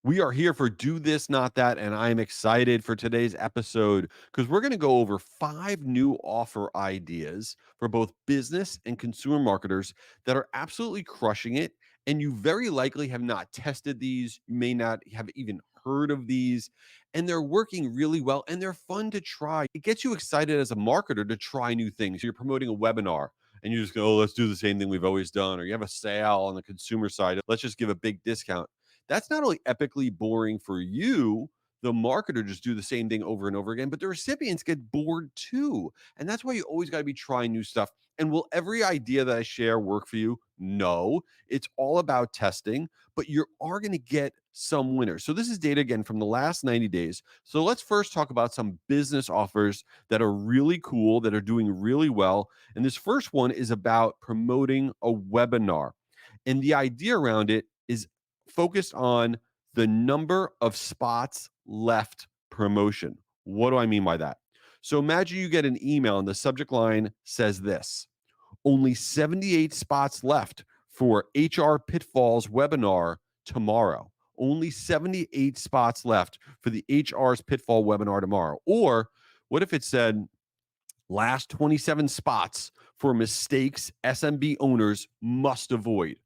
We are here for Do This, Not That, and I'm excited for today's episode because we're going to go over 5 new offer ideas for both business and consumer marketers that are absolutely crushing it. And you very likely have not tested these, you may not have even heard of these, and they're working really well and they're fun to try. It gets you excited as a marketer to try new things. You're promoting a webinar and you just go, oh, let's do the same thing we've always done, or you have a sale on the consumer side, let's just give a big discount. That's not only epically boring for you, the marketer, just do the same thing over and over again, but the recipients get bored too. And that's why you always got to be trying new stuff. And will every idea that I share work for you? No, it's all about testing, but you are going to get some winners. So this is data again from the last 90 days. So let's first talk about some business offers that are really cool, that are doing really well. And this first one is about promoting a webinar. And the idea around it is focused on the number of spots left promotion. What do I mean by that? So imagine you get an email and the subject line says this: only 78 spots left for HR Pitfalls webinar tomorrow. Only 78 spots left for the HR's Pitfall webinar tomorrow. Or what if it said last 27 spots for mistakes SMB owners must avoid?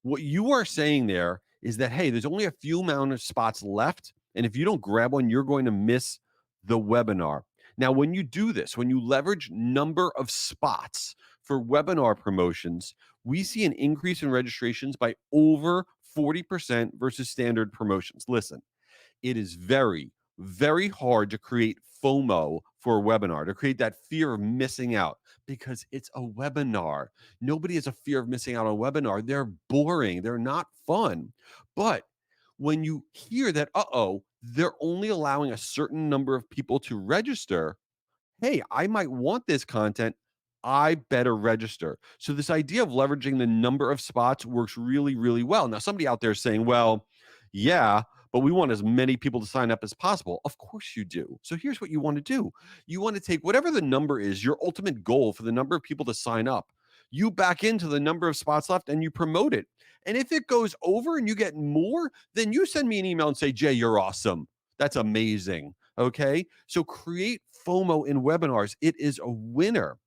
What you are saying there is that, hey, there's only a few amount of spots left. And if you don't grab one, you're going to miss the webinar. Now, when you do this, when you leverage number of spots for webinar promotions, we see an increase in registrations by over 40% versus standard promotions. Listen, it is very, very hard to create FOMO for a webinar, to create that fear of missing out because it's a webinar. Nobody has a fear of missing out on a webinar. They're boring, they're not fun. But when you hear that, they're only allowing a certain number of people to register, hey, I might want this content. I better register. So, this idea of leveraging the number of spots works really, really well. Now, somebody out there is saying, well, yeah, but we want as many people to sign up as possible. Of course you do. So, here's what you want to do: you want to take whatever the number is, your ultimate goal for the number of people to sign up, you back into the number of spots left and you promote it. And if it goes over and you get more, then you send me an email and say, Jay, you're awesome. That's amazing. Okay. So create FOMO in webinars. It is a winner.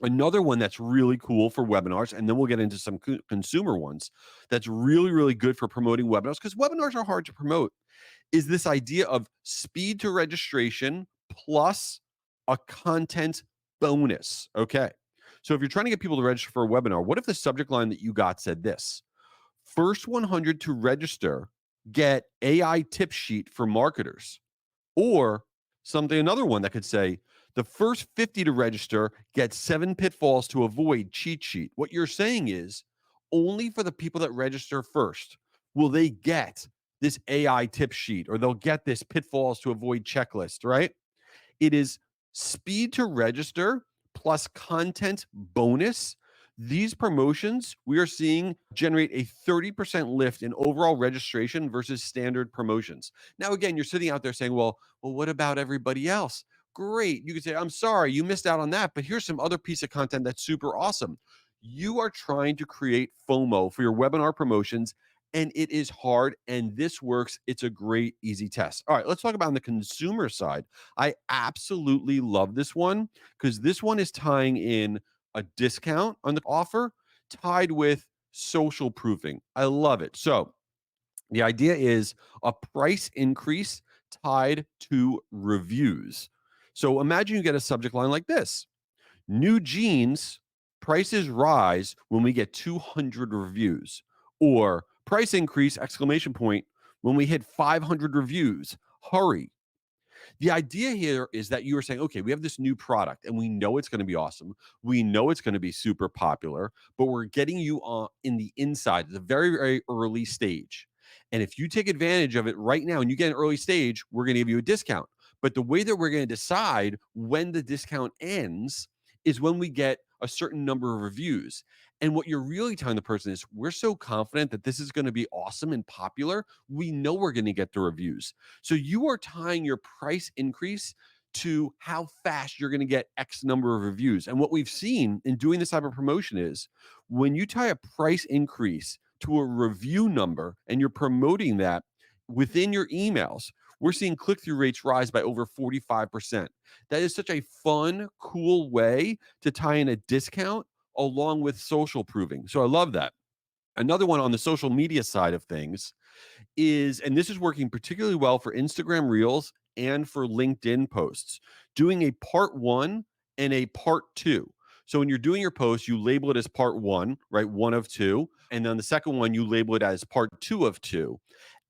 Another one that's really cool for webinars, and then we'll get into some consumer ones that's really, really good for promoting webinars because webinars are hard to promote, is this idea of speed to registration plus a content bonus. Okay. So if you're trying to get people to register for a webinar, what if the subject line that you got said this: first 100 to register get AI tip sheet for marketers? Or another one that could say, the first 50 to register get 7 pitfalls to avoid cheat sheet. What you're saying is only for the people that register first will they get this AI tip sheet, or they'll get this pitfalls to avoid checklist, right? It is speed to register plus content bonus. These promotions we are seeing generate a 30% lift in overall registration versus standard promotions. Now, again, you're sitting out there saying, well, what about everybody else? Great. You could say, I'm sorry, you missed out on that, but here's some other piece of content that's super awesome. You are trying to create FOMO for your webinar promotions, and it is hard, and this works. It's a great, easy test. All right, let's talk about on the consumer side. I absolutely love this one because this one is tying in a discount on the offer tied with social proofing. I love it. So the idea is a price increase tied to reviews. So imagine you get a subject line like this: new jeans, prices rise when we get 200 reviews, or price increase exclamation point when we hit 500 reviews. Hurry. The idea here is that you are saying, okay, we have this new product and we know it's going to be awesome. We know it's going to be super popular, but we're getting you on in the inside, at the very, very early stage. And if you take advantage of it right now and you get an early stage, we're going to give you a discount. But the way that we're going to decide when the discount ends is when we get a certain number of reviews. And what you're really telling the person is, we're so confident that this is going to be awesome and popular. We know we're going to get the reviews. So you are tying your price increase to how fast you're going to get X number of reviews. And what we've seen in doing this type of promotion is when you tie a price increase to a review number and you're promoting that, within your emails, we're seeing click-through rates rise by over 45%. That is such a fun, cool way to tie in a discount along with social proving. So I love that. Another one on the social media side of things is, and this is working particularly well for Instagram Reels and for LinkedIn posts, doing a part one and a part two. So when you're doing your post, you label it as part one, right? One of two. And then the second one, you label it as part two of two.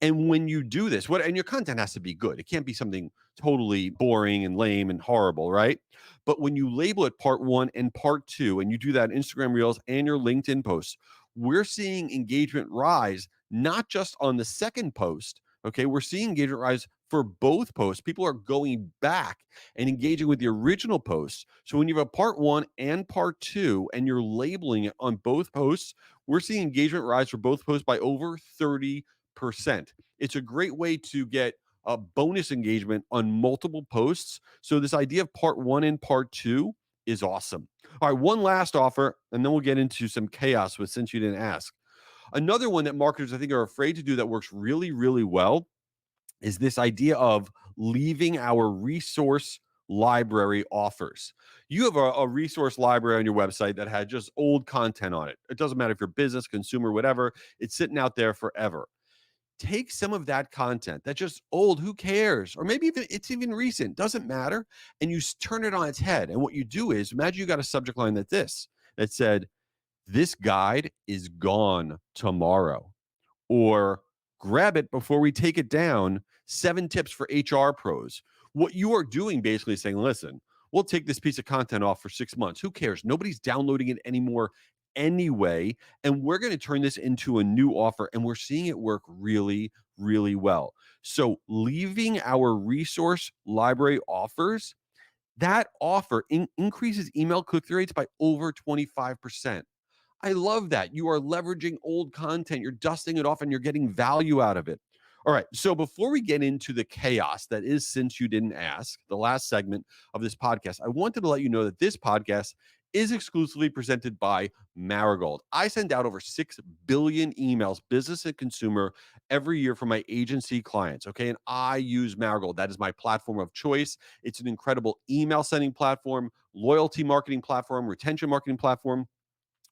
And when you do this, and your content has to be good. It can't be something totally boring and lame and horrible, right? But when you label it part one and part two, and you do that in Instagram Reels and your LinkedIn posts, we're seeing engagement rise, not just on the second post. Okay. We're seeing engagement rise for both posts. People are going back and engaging with the original post. So when you have a part one and part two, and you're labeling it on both posts, we're seeing engagement rise for both posts by over 30%. It's a great way to get a bonus engagement on multiple posts. So this idea of part one and part two is awesome. All right, one last offer, and then we'll get into some chaos with Since You Didn't Ask. Another one that marketers, I think, are afraid to do that works really, really well is this idea of leaving our resource library offers. You have a resource library on your website that had just old content on it. It doesn't matter if you're business, consumer, whatever, it's sitting out there forever. Take some of that content that's just old, who cares? Or maybe even it's even recent, doesn't matter. And you turn it on its head. And what you do is imagine you got a subject line that said, "This guide is gone tomorrow," or "Grab it before we take it down, 7 tips for HR pros." What you are doing basically is saying, listen, we'll take this piece of content off for 6 months. Who cares? Nobody's downloading it anymore anyway. And we're going to turn this into a new offer. And we're seeing it work really, really well. So leaving our resource library offers, that offer increases email click-through rates by over 25%. I love that. You are leveraging old content, you're dusting it off, and you're getting value out of it. All right. So before we get into the chaos that is Since You Didn't Ask, the last segment of this podcast, I wanted to let you know that this podcast is exclusively presented by Marigold. I send out over 6 billion emails, business and consumer, every year for my agency clients. Okay. And I use Marigold. That is my platform of choice. It's an incredible email sending platform, loyalty marketing platform, retention marketing platform,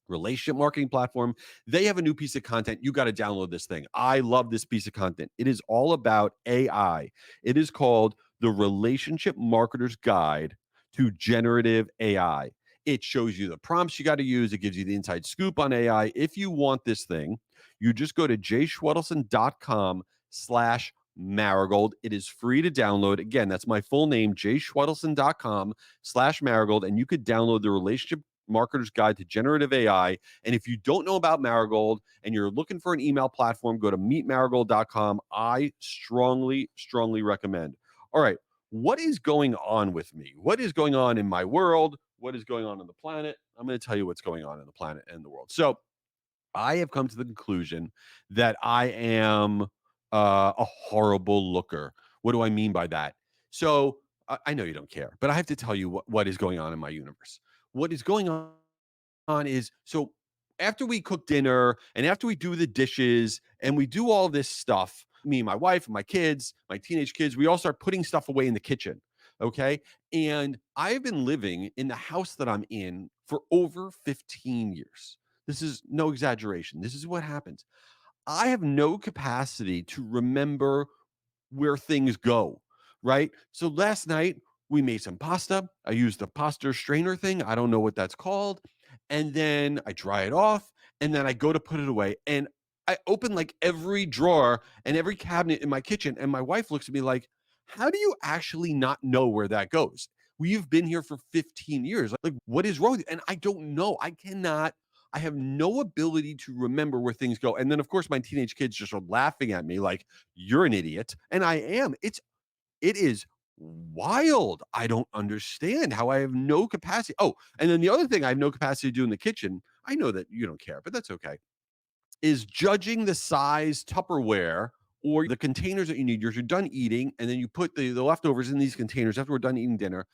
relationship marketing platform. They have a new piece of content. You got to download this thing. I love this piece of content. It is all about AI. It is called the Relationship Marketer's Guide to Generative AI. It shows you the prompts you got to use. It gives you the inside scoop on AI. If you want this thing, you just go to jschwedelson.com/Marigold. It is free to download. Again, that's my full name, jschwedelson.com/Marigold. And you could download the Relationship Marketer's Guide to Generative AI. And if you don't know about Marigold and you're looking for an email platform, go to meetmarigold.com. I strongly, strongly recommend. All right. What is going on with me? What is going on in my world? What is going on the planet? I'm going to tell you what's going on in the planet and the world. So I have come to the conclusion that I am a horrible looker. What do I mean by that? So I know you don't care, but I have to tell you what is going on in my universe. What is going on is, so after we cook dinner and after we do the dishes and we do all this stuff, me and my wife and my kids, my teenage kids, we all start putting stuff away in the kitchen. Okay. And I've been living in the house that I'm in for over 15 years. This is no exaggeration. This is what happens. I have no capacity to remember where things go, right? So last night we made some pasta. I used the pasta strainer thing. I don't know what that's called. And then I dry it off and then I go to put it away. And I open like every drawer and every cabinet in my kitchen. And my wife looks at me like, how do you actually not know where that goes? We've been here for 15 years. Like, what is wrong with you? And I don't know. I have no ability to remember where things go. And then, of course, my teenage kids just are laughing at me like, you're an idiot. And I am. It is wild. I don't understand how I have no capacity. Oh, and then the other thing I have no capacity to do in the kitchen, I know that you don't care, but that's okay, is judging the size Tupperware or the containers that you need. You're done eating, and then you put the leftovers in these containers after we're done eating dinner.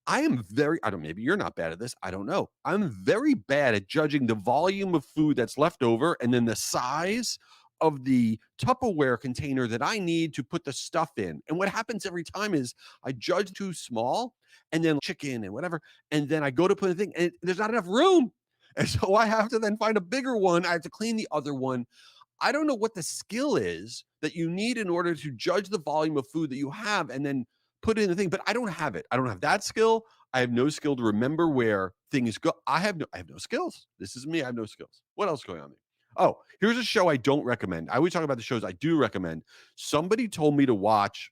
I am very, I don't, maybe you're not bad at this. I don't know. I'm very bad at judging the volume of food that's left over and then the size of the Tupperware container that I need to put the stuff in. And what happens every time is I judge too small and then chicken and whatever. And then I go to put the thing and there's not enough room. And so I have to then find a bigger one. I have to clean the other one. I don't know what the skill is that you need in order to judge the volume of food that you have and then put it in the thing, but I don't have it. I don't have that skill. I have no skill to remember where things go. I have no skills. This is me. I have no skills. What else is going on there? Oh, here's a show I don't recommend. I always talk about the shows I do recommend. Somebody told me to watch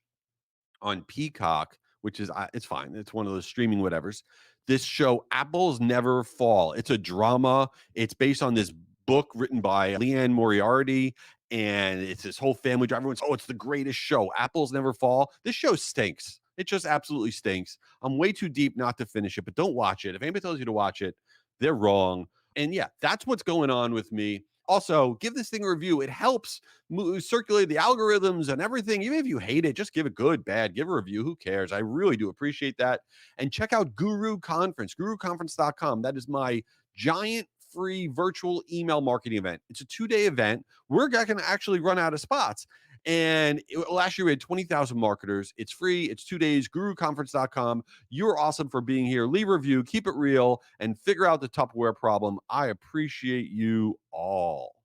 on Peacock, which is it's fine. It's one of those streaming whatevers. This show, Apples Never Fall. It's a drama. It's based on this book written by Leanne Moriarty, and it's this whole family drama. Everyone's, oh, it's the greatest show. Apples Never Fall. This show stinks. It just absolutely stinks. I'm way too deep not to finish it, but don't watch it. If anybody tells you to watch it, they're wrong. And yeah, that's what's going on with me. Also, give this thing a review. It helps circulate the algorithms and everything. Even if you hate it, just give it good, bad, give a review. Who cares? I really do appreciate that. And check out Guru Conference, guruconference.com. That is my giant free virtual email marketing event. It's a 2-day event. We're going to actually run out of spots. And last year we had 20,000 marketers. It's free. It's 2 days, guruconference.com. You're awesome for being here. Leave a review, keep it real, and figure out the Tupperware problem. I appreciate you all.